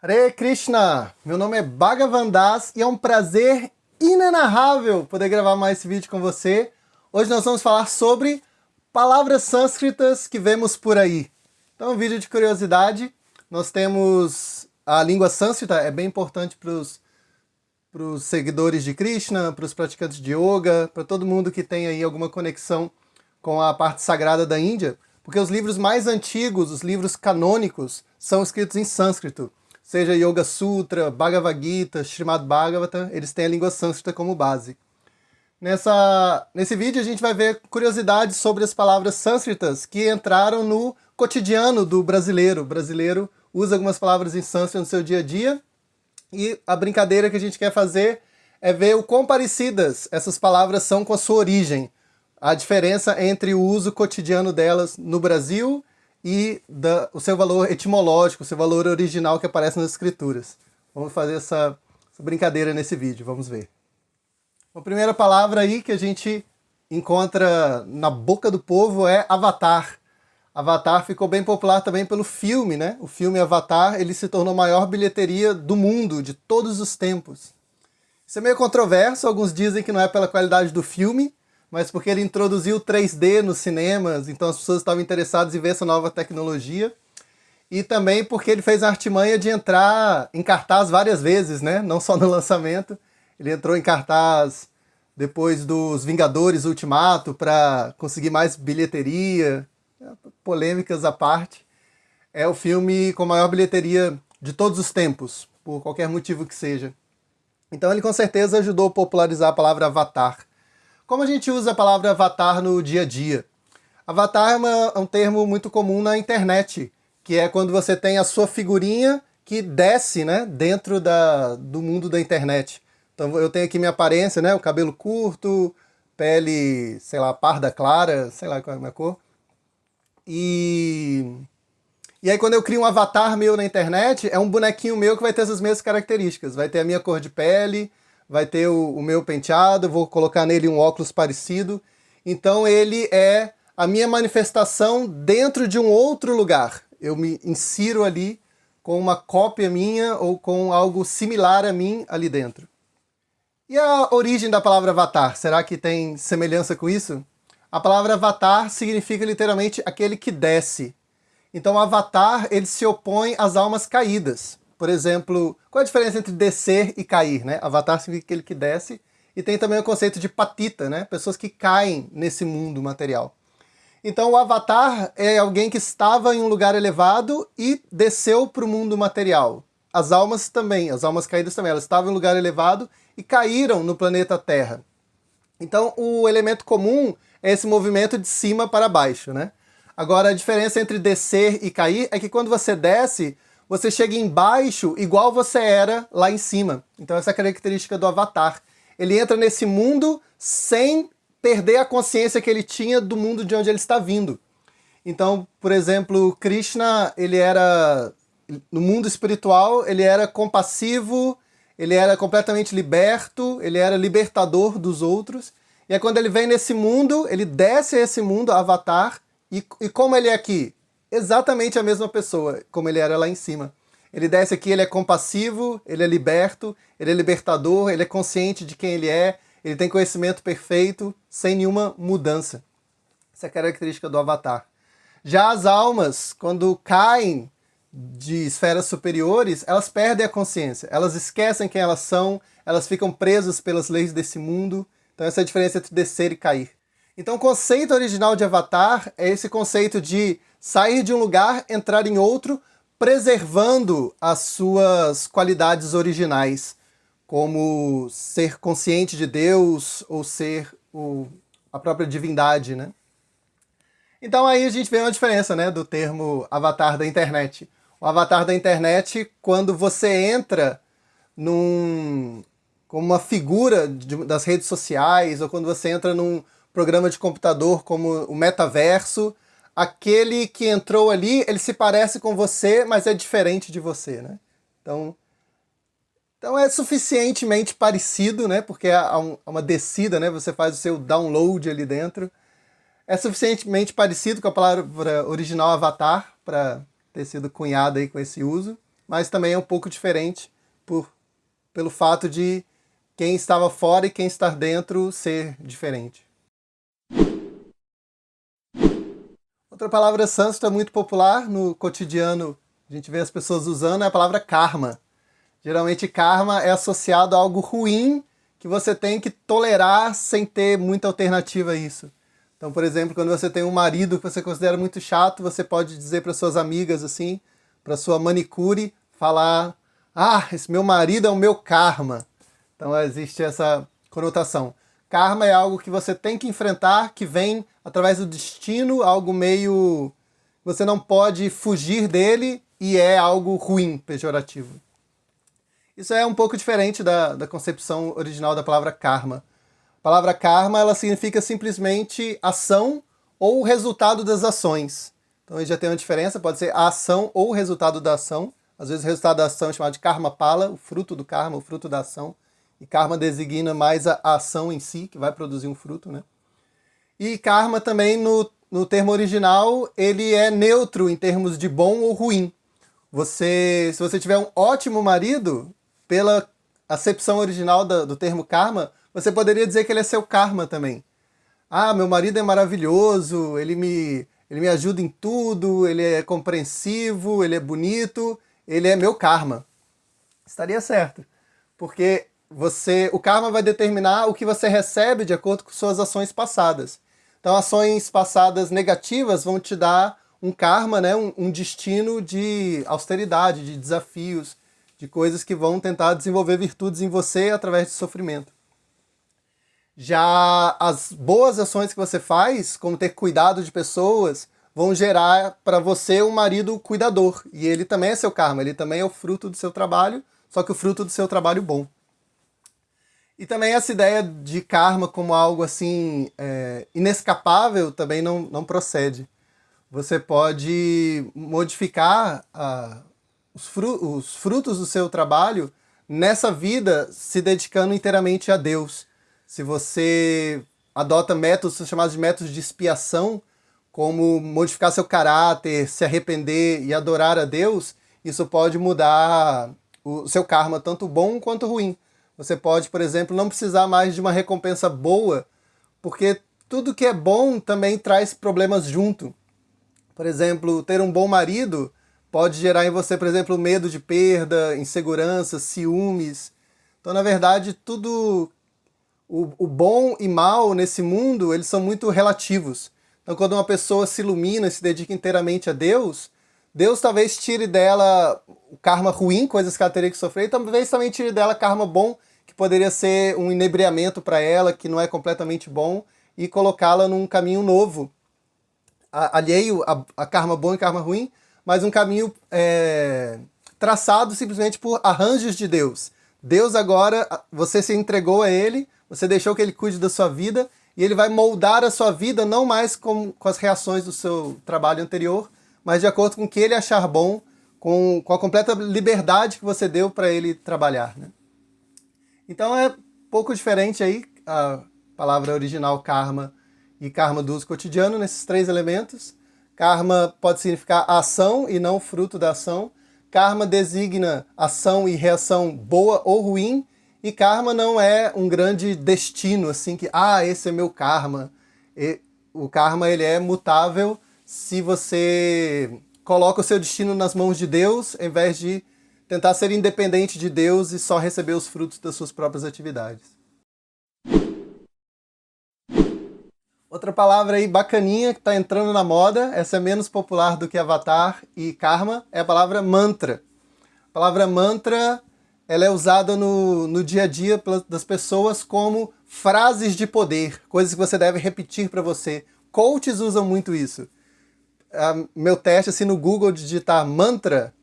Hare Krishna! Meu nome é Bhagavan Das e é um prazer inenarrável poder gravar mais esse vídeo com você. Hoje nós vamos falar sobre palavras sânscritas que vemos por aí. Então, um vídeo de curiosidade. Nós temos a língua sânscrita, é bem importante para os seguidores de Krishna, para os praticantes de yoga, para todo mundo que tem aí alguma conexão com a parte sagrada da Índia, porque os livros mais antigos, os livros canônicos, são escritos em sânscrito. Seja Yoga Sutra, Bhagavad Gita, Srimad Bhagavatam, eles têm a língua sânscrita como base. Nesse vídeo a gente vai ver curiosidades sobre as palavras sânscritas que entraram no cotidiano do brasileiro. O brasileiro usa algumas palavras em sânscrito no seu dia a dia, e a brincadeira que a gente quer fazer é ver o quão parecidas essas palavras são com a sua origem. A diferença entre o uso cotidiano delas no Brasil e o seu valor etimológico, o seu valor original que aparece nas escrituras. Vamos fazer essa brincadeira nesse vídeo, vamos ver. A primeira palavra aí que a gente encontra na boca do povo é Avatar. Avatar ficou bem popular também pelo filme, né? O filme Avatar, ele se tornou a maior bilheteria do mundo, de todos os tempos. Isso é meio controverso, alguns dizem que não é pela qualidade do filme, mas porque ele introduziu 3D nos cinemas, então as pessoas estavam interessadas em ver essa nova tecnologia. E também porque ele fez a artimanha de entrar em cartaz várias vezes, né? Não só no lançamento. Ele entrou em cartaz depois dos Vingadores Ultimato para conseguir mais bilheteria. Polêmicas à parte. É o filme com a maior bilheteria de todos os tempos, por qualquer motivo que seja. Então ele com certeza ajudou a popularizar a palavra avatar. Como a gente usa a palavra avatar no dia a dia? Avatar é um termo muito comum na internet, que é quando você tem a sua figurinha que desce, né, dentro do mundo da internet. Então eu tenho aqui minha aparência, né, o cabelo curto, pele, sei lá, parda clara, sei lá qual é a minha cor. E aí quando eu crio um avatar meu na internet, é um bonequinho meu que vai ter essas mesmas características. Vai ter a minha cor de pele, vai ter o meu penteado, vou colocar nele um óculos parecido. Então ele é a minha manifestação dentro de um outro lugar. Eu me insiro ali com uma cópia minha ou com algo similar a mim ali dentro. E a origem da palavra avatar? Será que tem semelhança com isso? A palavra avatar significa literalmente aquele que desce. Então o avatar, ele se opõe às almas caídas. Por exemplo, qual é a diferença entre descer e cair, né? Avatar significa aquele que desce, e tem também o conceito de patita, né? Pessoas que caem nesse mundo material. Então o avatar é alguém que estava em um lugar elevado e desceu para o mundo material. As almas também, as almas caídas também, elas estavam em um lugar elevado e caíram no planeta Terra. Então o elemento comum é esse movimento de cima para baixo, né? Agora a diferença entre descer e cair é que quando você desce, você chega embaixo igual você era lá em cima. Então essa é a característica do avatar. Ele entra nesse mundo sem perder a consciência que ele tinha do mundo de onde ele está vindo. Então, por exemplo, Krishna, ele era, no mundo espiritual, ele era compassivo, ele era completamente liberto, ele era libertador dos outros. E aí quando ele vem nesse mundo, ele desce a esse mundo, Avatar, e como ele é aqui? Exatamente a mesma pessoa, como ele era lá em cima. Ele desce aqui, ele é compassivo, ele é liberto, ele é libertador, ele é consciente de quem ele tem conhecimento perfeito, sem nenhuma mudança. Essa é a característica do Avatar. Já as almas, quando caem de esferas superiores, elas perdem a consciência, elas esquecem quem elas são, elas ficam presas pelas leis desse mundo. Então essa é a diferença entre descer e cair. Então o conceito original de avatar é esse conceito de sair de um lugar, entrar em outro, preservando as suas qualidades originais, como ser consciente de Deus ou ser a própria divindade, né? Então aí a gente vê uma diferença, né, do termo avatar da internet. O avatar da internet, quando você entra como uma figura das redes sociais, ou quando você entra num programa de computador como o metaverso, aquele que entrou ali, ele se parece com você, mas é diferente de você, né? Então é suficientemente parecido, né? Porque há uma descida, né? Você faz o seu download ali dentro. É suficientemente parecido com a palavra original avatar, para ter sido cunhada aí com esse uso. mas também é um pouco diferente pelo fato de quem estava fora e quem está dentro ser diferente. Outra palavra sânscrita muito popular no cotidiano, a gente vê as pessoas usando, é a palavra karma. Geralmente karma é associado a algo ruim que você tem que tolerar sem ter muita alternativa a isso. Então, por exemplo, quando você tem um marido que você considera muito chato, você pode dizer para suas amigas assim, para sua manicure, falar: "Ah, esse meu marido é o meu karma". Então existe essa conotação. Karma é algo que você tem que enfrentar, que vem através do destino, algo meio... você não pode fugir dele e é algo ruim, pejorativo. Isso é um pouco diferente da concepção original da palavra karma. A palavra karma, ela significa simplesmente ação ou resultado das ações. Então aí já tem uma diferença, pode ser a ação ou o resultado da ação. Às vezes o resultado da ação é chamado de karma pala, o fruto do karma, o fruto da ação. E karma designa mais a ação em si, que vai produzir um fruto, né? E karma também, no termo original, ele é neutro em termos de bom ou ruim. Se você tiver um ótimo marido, pela acepção original do termo karma, você poderia dizer que ele é seu karma também. Ah, meu marido é maravilhoso, ele me ajuda em tudo, ele é compreensivo, ele é bonito, ele é meu karma. Estaria certo, porque o karma vai determinar o que você recebe de acordo com suas ações passadas. Então, ações passadas negativas vão te dar um karma, né, um destino de austeridade, de desafios, de coisas que vão tentar desenvolver virtudes em você através de sofrimento. Já as boas ações que você faz, como ter cuidado de pessoas, vão gerar para você um marido cuidador. E ele também é seu karma, ele também é o fruto do seu trabalho, só que o fruto do seu trabalho bom. E também essa ideia de karma como algo assim inescapável também não procede. Você pode modificar os frutos do seu trabalho nessa vida se dedicando inteiramente a Deus. Se você adota métodos chamados de métodos de expiação, como modificar seu caráter, se arrepender e adorar a Deus, isso pode mudar o seu karma, tanto bom quanto ruim. Você pode, por exemplo, não precisar mais de uma recompensa boa, porque tudo que é bom também traz problemas junto. Por exemplo, ter um bom marido pode gerar em você, por exemplo, medo de perda, insegurança, ciúmes. Então, na verdade, tudo o bom e mal nesse mundo, eles são muito relativos. Então, quando uma pessoa se ilumina e se dedica inteiramente a Deus, Deus talvez tire dela o karma ruim, coisas que ela teria que sofrer, e talvez também tire dela karma bom, que poderia ser um inebriamento para ela, que não é completamente bom, e colocá-la num caminho novo, alheio a karma bom e karma ruim, mas um caminho traçado simplesmente por arranjos de Deus. Deus agora, você se entregou a Ele, você deixou que Ele cuide da sua vida, e Ele vai moldar a sua vida não mais com as reações do seu trabalho anterior, mas de acordo com o que Ele achar bom, com a completa liberdade que você deu para Ele trabalhar, né? Então é pouco diferente aí a palavra original karma e karma do uso cotidiano nesses três elementos. Karma pode significar ação e não fruto da ação. Karma designa ação e reação boa ou ruim. E karma não é um grande destino, assim, que, esse é meu karma. O karma, ele é mutável se você coloca o seu destino nas mãos de Deus, ao invés de tentar ser independente de Deus e só receber os frutos das suas próprias atividades. Outra palavra aí bacaninha que está entrando na moda, essa é menos popular do que avatar e karma, é a palavra mantra. A palavra mantra, ela é usada no dia a dia das pessoas como frases de poder, coisas que você deve repetir para você. Coaches usam muito isso. Meu teste assim, no Google de digitar mantra,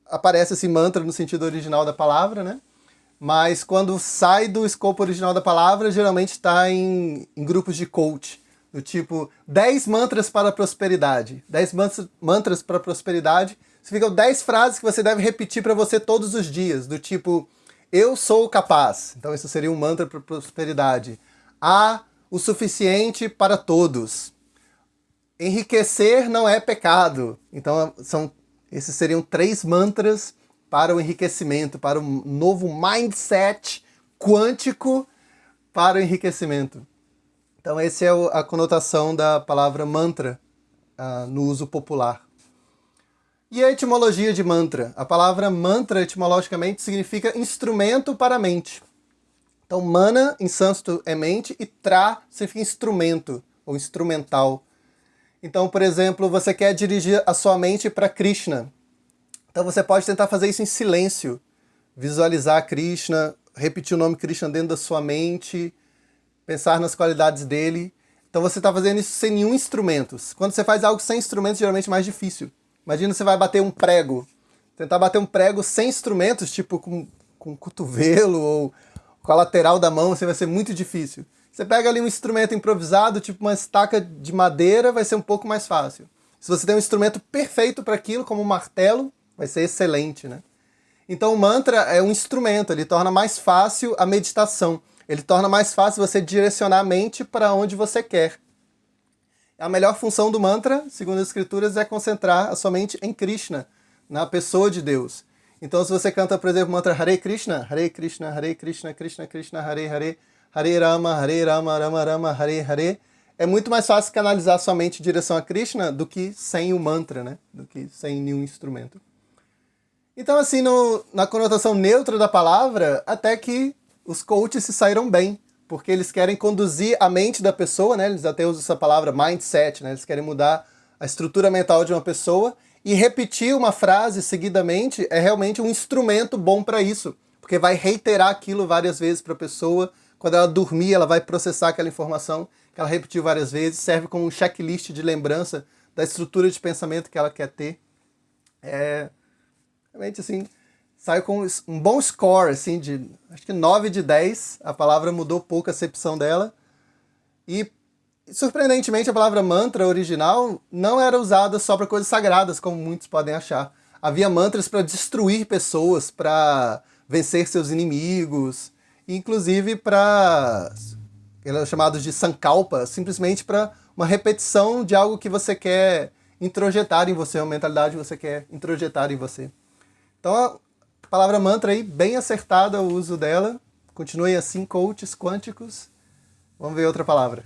aparece esse mantra no sentido original da palavra, né? Mas quando sai do escopo original da palavra, geralmente está em grupos de coach, do tipo 10 mantras para a prosperidade. 10 mantras para a prosperidade significam 10 frases que você deve repetir para você todos os dias, do tipo, eu sou capaz. Então isso seria um mantra para a prosperidade. Há o suficiente para todos. Enriquecer não é pecado. Então são Esses seriam 3 mantras para o enriquecimento, para um novo mindset quântico para o enriquecimento. Então essa é a conotação da palavra mantra no uso popular. E a etimologia de mantra? A palavra mantra, etimologicamente, significa instrumento para a mente. Então, mana, em sânscrito, é mente, e tra significa instrumento, ou instrumental. Então, por exemplo, você quer dirigir a sua mente para Krishna. Então você pode tentar fazer isso em silêncio. Visualizar Krishna, repetir o nome Krishna dentro da sua mente, pensar nas qualidades dele. Então você está fazendo isso sem nenhum instrumento. Quando você faz algo sem instrumentos, geralmente é mais difícil. Imagina você vai bater um prego. Tentar bater um prego sem instrumentos, tipo com o cotovelo ou com a lateral da mão, assim, vai ser muito difícil. Você pega ali um instrumento improvisado, tipo uma estaca de madeira, vai ser um pouco mais fácil. Se você tem um instrumento perfeito para aquilo, como um martelo, vai ser excelente, né? Então o mantra é um instrumento, ele torna mais fácil a meditação. Ele torna mais fácil você direcionar a mente para onde você quer. A melhor função do mantra, segundo as escrituras, é concentrar a sua mente em Krishna, na pessoa de Deus. Então se você canta, por exemplo, o mantra Hare Krishna, Krishna Krishna, Hare Hare, Hare Rama, Rama Rama, Hare Hare, é muito mais fácil canalizar sua mente em direção a Krishna do que sem o mantra, né? Do que sem nenhum instrumento. Então, assim, na conotação neutra da palavra, até que os coaches se saíram bem, porque eles querem conduzir a mente da pessoa, né? Eles até usam essa palavra mindset, né? Eles querem mudar a estrutura mental de uma pessoa, e repetir uma frase seguidamente é realmente um instrumento bom para isso, porque vai reiterar aquilo várias vezes para a pessoa. Quando ela dormir, ela vai processar aquela informação que ela repetiu várias vezes, serve como um checklist de lembrança da estrutura de pensamento que ela quer ter. Realmente, assim, saiu com um bom score, assim, de acho que 9 de 10. A palavra mudou pouco a acepção dela. E, surpreendentemente, a palavra mantra original não era usada só para coisas sagradas, como muitos podem achar. Havia mantras para destruir pessoas, para vencer seus inimigos, inclusive para, eles chamados de sankalpa, simplesmente para uma repetição de algo que você quer introjetar em você, uma mentalidade que você quer introjetar em você. Então a palavra mantra aí, bem acertada o uso dela. Continue assim, coaches quânticos. Vamos ver outra palavra.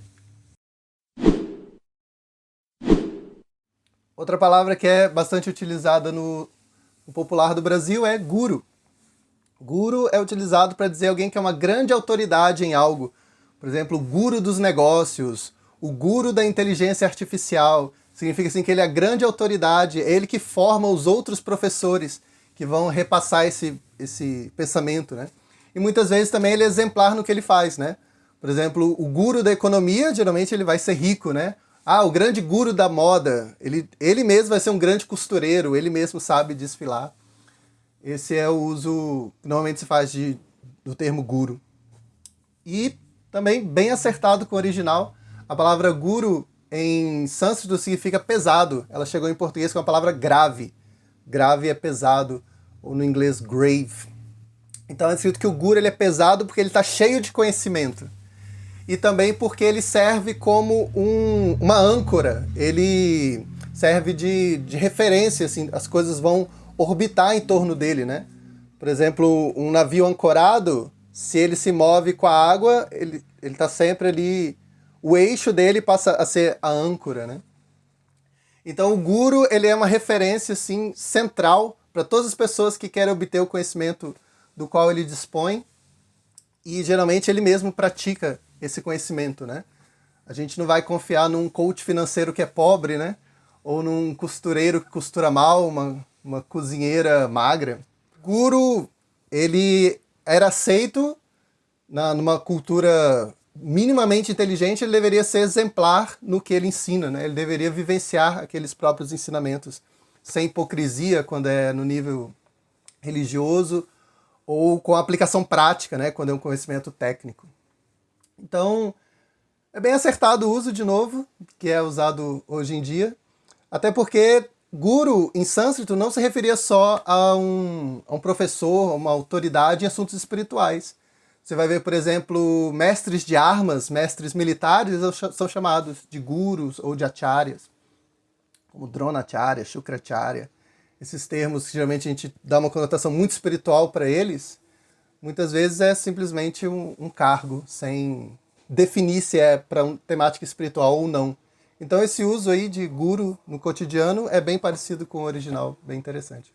Outra palavra que é bastante utilizada no popular do Brasil é guru. Guru é utilizado para dizer alguém que é uma grande autoridade em algo. Por exemplo, o guru dos negócios, o guru da inteligência artificial. Significa assim que ele é a grande autoridade, é ele que forma os outros professores que vão repassar esse pensamento, né? E muitas vezes também ele é exemplar no que ele faz, né? Por exemplo, o guru da economia, geralmente ele vai ser rico, né? Ah, o grande guru da moda, ele mesmo vai ser um grande costureiro, ele mesmo sabe desfilar. Esse é o uso que normalmente se faz do termo guru. E também bem acertado com o original, a palavra guru em sânscrito significa pesado. Ela chegou em português com a palavra grave. Grave é pesado, ou no inglês grave. Então é escrito que o guru ele é pesado porque ele está cheio de conhecimento. E também porque ele serve como uma âncora. Ele serve de referência, assim, as coisas vão orbitar em torno dele, né? Por exemplo, um navio ancorado, se ele se move com a água, ele está sempre ali, o eixo dele passa a ser a âncora, né? Então o guru ele é uma referência assim, central para todas as pessoas que querem obter o conhecimento do qual ele dispõe, e geralmente ele mesmo pratica esse conhecimento, né? A gente não vai confiar num coach financeiro que é pobre, né? Ou num costureiro que costura mal, uma cozinheira magra. Guru, ele era aceito numa cultura minimamente inteligente, ele deveria ser exemplar no que ele ensina, né? Ele deveria vivenciar aqueles próprios ensinamentos, sem hipocrisia quando é no nível religioso, ou com aplicação prática, né? Quando é um conhecimento técnico. Então, é bem acertado o uso, de novo, que é usado hoje em dia, até porque guru, em sânscrito, não se referia só a um professor, uma autoridade em assuntos espirituais. Você vai ver, por exemplo, mestres de armas, mestres militares, são chamados de gurus ou de acharyas, como Dronacharya, Shukracharya. esses termos que geralmente a gente dá uma conotação muito espiritual para eles, muitas vezes é simplesmente um cargo, sem definir se é para uma temática espiritual ou não. Então esse uso aí de guru no cotidiano é bem parecido com o original, bem interessante.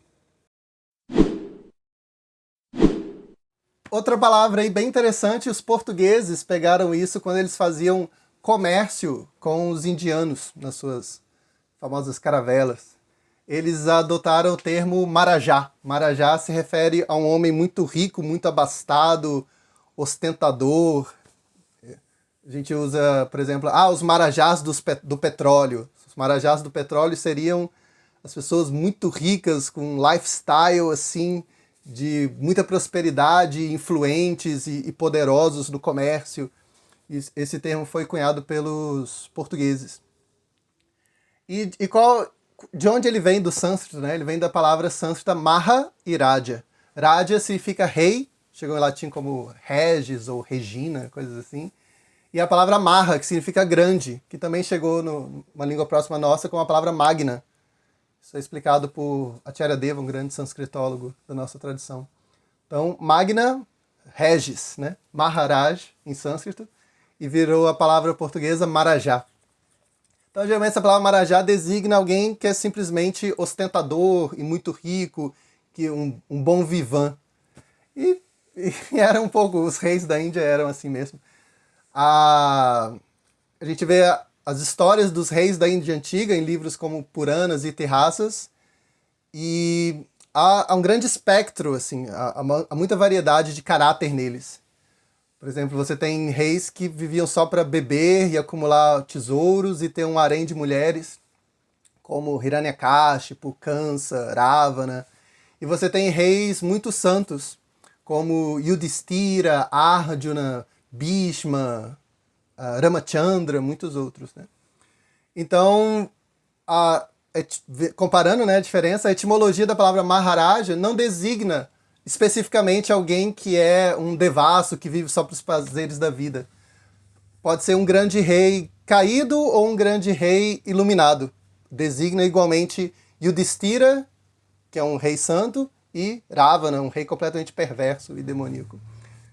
Outra palavra aí bem interessante, os portugueses pegaram isso quando eles faziam comércio com os indianos nas suas famosas caravelas. Eles adotaram o termo marajá. Marajá se refere a um homem muito rico, muito abastado, ostentador. A gente usa, por exemplo, os marajás do petróleo. Os marajás do petróleo seriam as pessoas muito ricas, com lifestyle assim, de muita prosperidade, influentes e poderosos no comércio. Esse termo foi cunhado pelos portugueses. De onde ele vem do sânscrito, né? Ele vem da palavra sânscrita Maha e Raja. Raja significa rei, chegou em latim como Regis ou Regina, coisas assim. E a palavra Maha, que significa grande, que também chegou numa língua próxima nossa como a palavra Magna. Isso é explicado por Acharya Deva, um grande sanscritólogo da nossa tradição. Então, Magna, Regis, né? Maharaj, em sânscrito, e virou a palavra portuguesa Marajá. Então, geralmente, essa palavra Marajá designa alguém que é simplesmente ostentador e muito rico, que um bom vivant. E era um pouco, os reis da Índia eram assim mesmo. A gente vê as histórias dos reis da Índia Antiga em livros como Puranas e Itisasas, e há um grande espectro, assim, há muita variedade de caráter neles. Por exemplo, você tem reis que viviam só para beber e acumular tesouros e ter um harém de mulheres, como Hiranyakashipu, Kansa, Ravana. E você tem reis muito santos, como Yudhishthira, Arjuna, Bhishma, Ramachandra, muitos outros, né? Então, comparando, né, a diferença, a etimologia da palavra Maharaja não designa especificamente alguém que é um devasso, que vive só para os prazeres da vida. Pode ser um grande rei caído ou um grande rei iluminado. Designa igualmente Yudhishthira, que é um rei santo, e Ravana, um rei completamente perverso e demoníaco.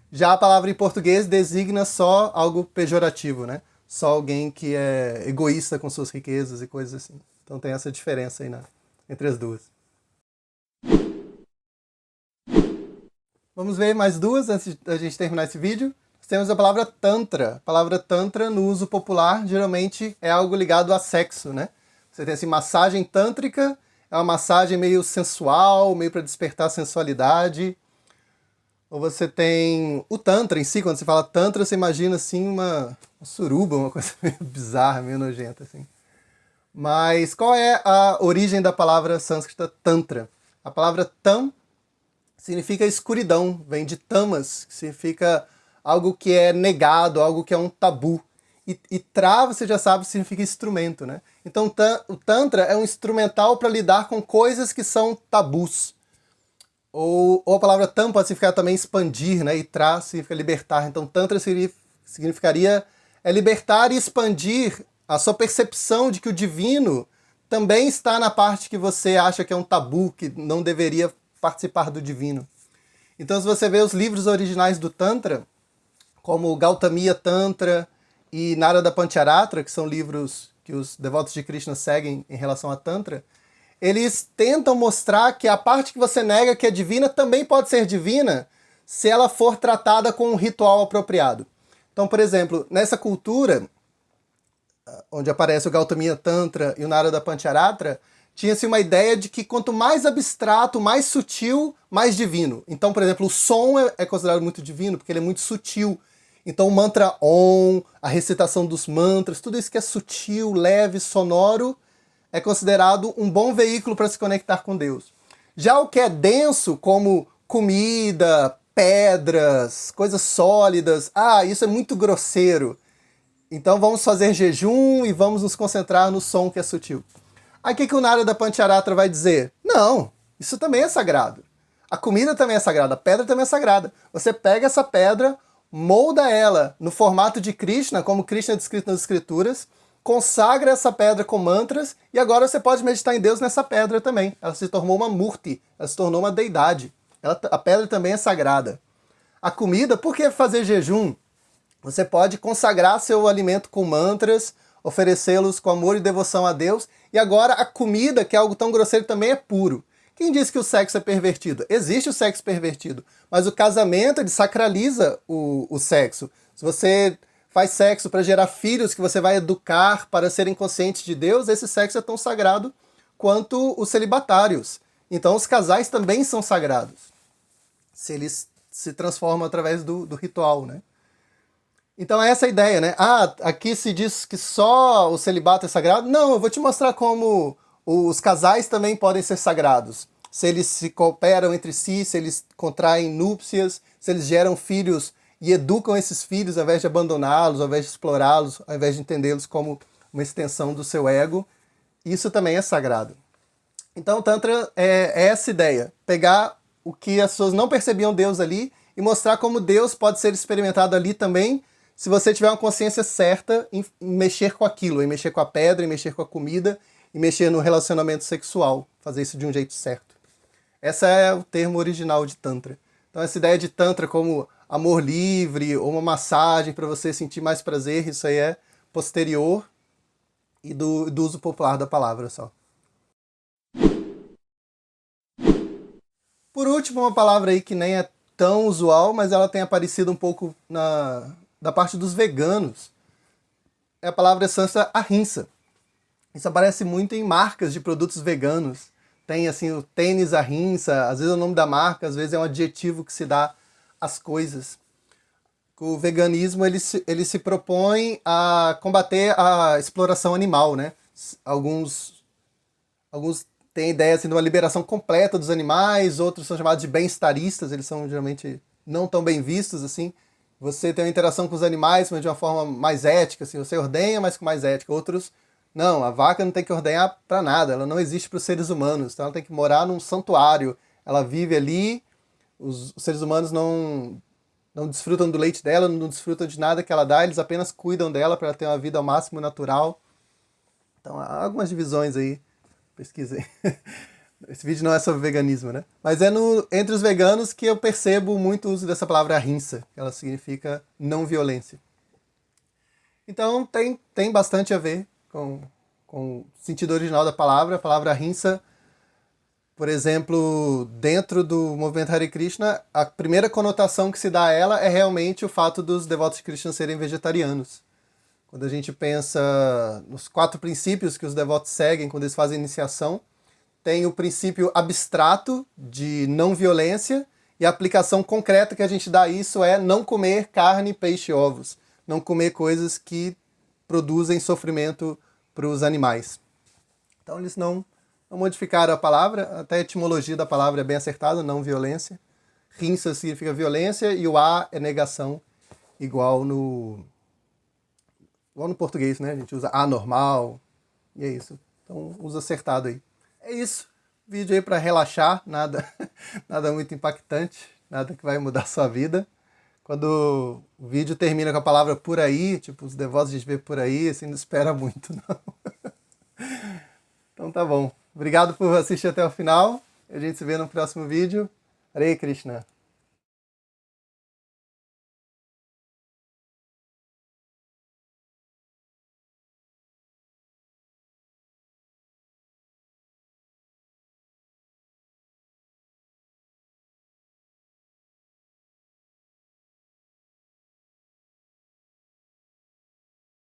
Já a palavra em português designa só algo pejorativo, né? Só alguém que é egoísta com suas riquezas e coisas assim. Então tem essa diferença aí entre as duas. Vamos ver mais duas antes da gente terminar esse vídeo. Temos a palavra Tantra. A palavra Tantra, no uso popular, geralmente é algo ligado a sexo, né? Você tem assim, massagem tântrica, é uma massagem meio sensual, meio para despertar a sensualidade. Ou você tem o Tantra em si, quando você fala Tantra, você imagina assim uma suruba, uma coisa meio bizarra, meio nojenta, assim. Mas qual é a origem da palavra sânscrita Tantra? A palavra Tam significa escuridão, vem de tamas, que significa algo que é negado, algo que é um tabu. E Tra, você já sabe, significa instrumento, né? Então o Tantra é um instrumental para lidar com coisas que são tabus. Ou a palavra tam pode significar também expandir, né? E Tra significa libertar. Então Tantra significaria libertar e expandir a sua percepção de que o divino também está na parte que você acha que é um tabu, que não deveria participar do divino. Então, se você vê os livros originais do Tantra, como Gautamiya Tantra e Narada Pancharatra, que são livros que os devotos de Krishna seguem em relação a Tantra, eles tentam mostrar que a parte que você nega que é divina também pode ser divina se ela for tratada com um ritual apropriado. Então, por exemplo, nessa cultura, onde aparece o Gautamiya Tantra e o Narada Pancharatra, tinha-se uma ideia de que quanto mais abstrato, mais sutil, mais divino. Então, por exemplo, o som é considerado muito divino porque ele é muito sutil. Então o mantra Om, a recitação dos mantras, tudo isso que é sutil, leve, sonoro, é considerado um bom veículo para se conectar com Deus. Já o que é denso, como comida, pedras, coisas sólidas, isso é muito grosseiro. Então vamos fazer jejum e vamos nos concentrar no som que é sutil. Aí o que o Narada Pancharatra vai dizer? Não, isso também é sagrado. A comida também é sagrada, a pedra também é sagrada. Você pega essa pedra, molda ela no formato de Krishna, como Krishna é descrito nas escrituras, consagra essa pedra com mantras, e agora você pode meditar em Deus nessa pedra também. Ela se tornou uma murti, ela se tornou uma deidade. A pedra também é sagrada. A comida, por que fazer jejum? Você pode consagrar seu alimento com mantras, oferecê-los com amor e devoção a Deus, e agora a comida, que é algo tão grosseiro, também é puro. Quem diz que o sexo é pervertido? Existe o sexo pervertido, mas o casamento ele sacraliza o sexo. Se você faz sexo para gerar filhos que você vai educar para serem conscientes de Deus, esse sexo é tão sagrado quanto os celibatários. Então os casais também são sagrados, se eles se transformam através do ritual, né? Então é essa a ideia, né? Ah, aqui se diz que só o celibato é sagrado. Não, eu vou te mostrar como os casais também podem ser sagrados. Se eles se cooperam entre si, se eles contraem núpcias, se eles geram filhos e educam esses filhos ao invés de abandoná-los, ao invés de explorá-los, ao invés de entendê-los como uma extensão do seu ego, isso também é sagrado. Então o Tantra é essa ideia, pegar o que as pessoas não percebiam Deus ali e mostrar como Deus pode ser experimentado ali também, se você tiver uma consciência certa em mexer com aquilo, em mexer com a pedra, em mexer com a comida, em mexer no relacionamento sexual, fazer isso de um jeito certo. Esse é o termo original de Tantra. Então essa ideia de Tantra como amor livre, ou uma massagem para você sentir mais prazer, isso aí é posterior e do uso popular da palavra só. Por último, uma palavra aí que nem é tão usual, mas ela tem aparecido um pouco da parte dos veganos, é a palavra sânscrita ahimsa. Isso aparece muito em marcas de produtos veganos. Tem assim o tênis ahimsa, às vezes é o nome da marca, às vezes é um adjetivo que se dá às coisas. O veganismo ele se propõe a combater a exploração animal, né? Alguns têm a ideia assim, de uma liberação completa dos animais, outros são chamados de bem-estaristas, eles são geralmente não tão bem vistos assim. Você tem uma interação com os animais, mas de uma forma mais ética, assim, você ordenha, mas com mais ética. Outros, não, a vaca não tem que ordenhar para nada, ela não existe para os seres humanos, então ela tem que morar num santuário, ela vive ali, os seres humanos não desfrutam do leite dela, não desfrutam de nada que ela dá, eles apenas cuidam dela para ela ter uma vida ao máximo natural. Então há algumas divisões aí, pesquisei. Esse vídeo não é sobre veganismo, né? Mas é entre os veganos que eu percebo muito o uso dessa palavra ahimsa, que ela significa não violência. Então tem bastante a ver com o sentido original da palavra. A palavra ahimsa, por exemplo, dentro do movimento Hare Krishna, a primeira conotação que se dá a ela é realmente o fato dos devotos de Krishna serem vegetarianos. Quando a gente pensa nos 4 princípios que os devotos seguem quando eles fazem iniciação, tem o princípio abstrato de não violência, e a aplicação concreta que a gente dá a isso é não comer carne, peixe e ovos. Não comer coisas que produzem sofrimento para os animais. Então eles não modificaram a palavra, até a etimologia da palavra é bem acertada, não violência. Rinsa significa violência e o a é negação, igual no português, né? A gente usa anormal, e é isso. Então usa acertado aí. É isso. Vídeo aí para relaxar, nada muito impactante, nada que vai mudar a sua vida. Quando o vídeo termina com a palavra por aí, tipo, os devotos de ver por aí, assim, não espera muito, não. Então tá bom. Obrigado por assistir até o final. A gente se vê no próximo vídeo. Hare Krishna.